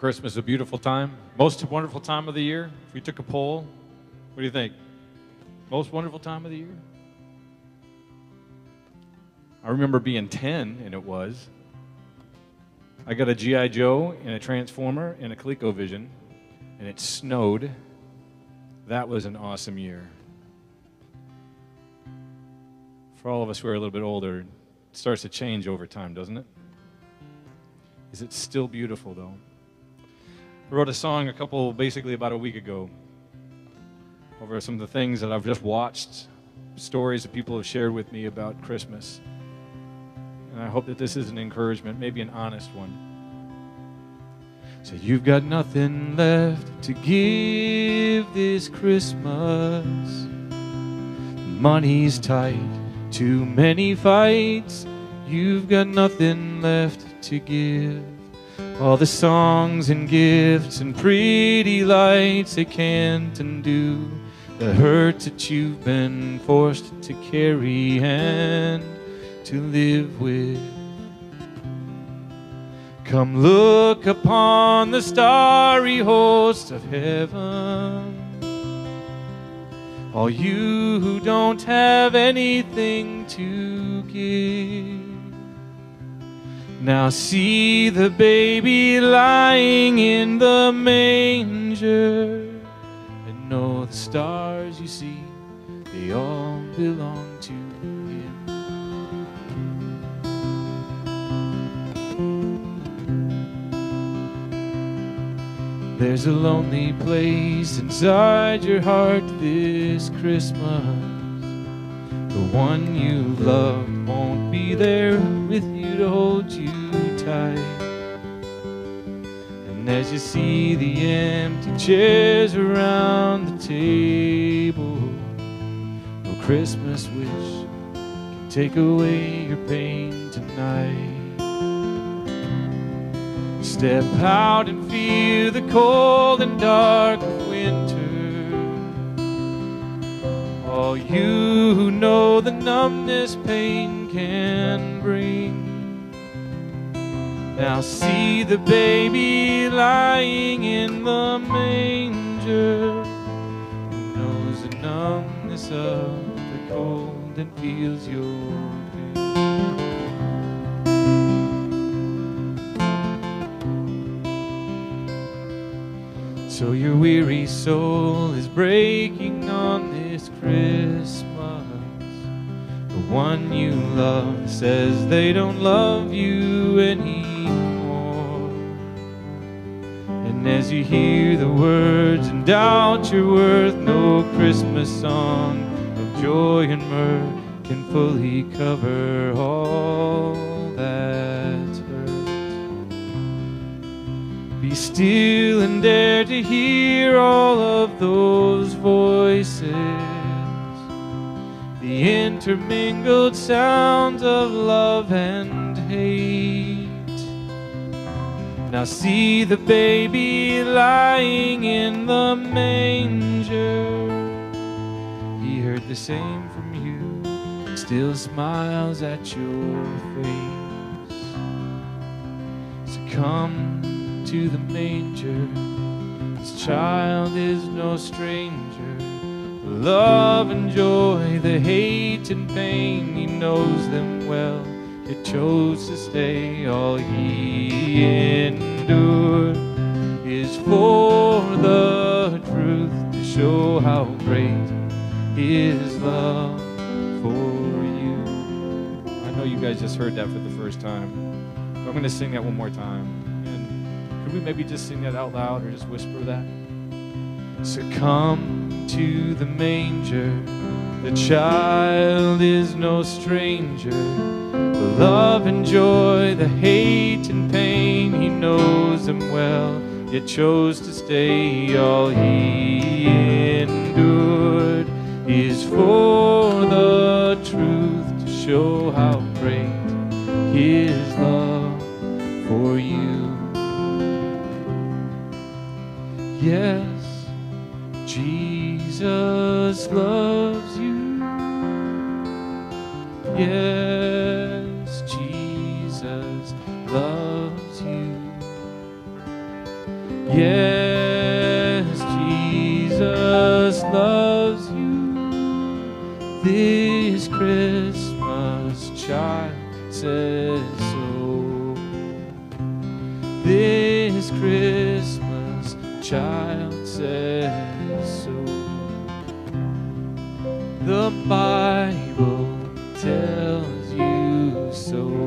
Christmas a beautiful time? Most wonderful time of the year? If we took a poll, what do you think? Most wonderful time of the year? I remember being 10, and it was. I got a G.I. Joe and a Transformer and a ColecoVision, and it snowed. That was an awesome year. For all of us who are a little bit older, it starts to change over time, doesn't it? Is it still beautiful, though? I wrote a song basically about a week ago, over some of the things that I've just watched, stories that people have shared with me about Christmas. And I hope that this is an encouragement, maybe an honest one. So you've got nothing left to give this Christmas. Money's tight, too many fights. You've got nothing left to give. All the songs and gifts and pretty lights, they can't undo the hurt that you've been forced to carry and to live with. Come look upon the starry host of heaven, all you who don't have anything to give. Now see the baby lying in the manger, and know the stars you see, they all belong to him. There's a lonely place inside your heart this Christmas. The one you love won't be there with you to hold you tight. And as you see the empty chairs around the table, no Christmas wish can take away your pain tonight. Step out and feel the cold and dark of winter. All you who know the numbness pain can bring. Now see the baby lying in the manger, who knows the numbness of the cold and feels your pain. So your weary soul is breaking on this Christmas. The one you love says they don't love you anymore. And as you hear the words and doubt your worth, no Christmas song of joy and mirth can fully cover all that's hurt. Be still and dare to hear all of those voices, the intermingled sounds of love and hate. Now see the baby lying in the manger. He heard the same from you, and still smiles at your face. So come to the manger, this child is no stranger. The love and joy, the hate and pain, he knows them well, yet chose to stay. All he endured is for the truth, to show how great his love for you. I know you guys just heard that for the first time, but I'm going to sing that one more time. Could we maybe just sing that out loud or just whisper that? So come to the manger, the child is no stranger. The love and joy, the hate and pain, he knows them well, yet chose to stay. All he endured is for the truth, to show how great his love for you. Yes, Jesus loves you. Yes, Jesus loves you. Yes, Jesus loves you. This Christmas child says so. This Christmas child says so. The Bible tells you so.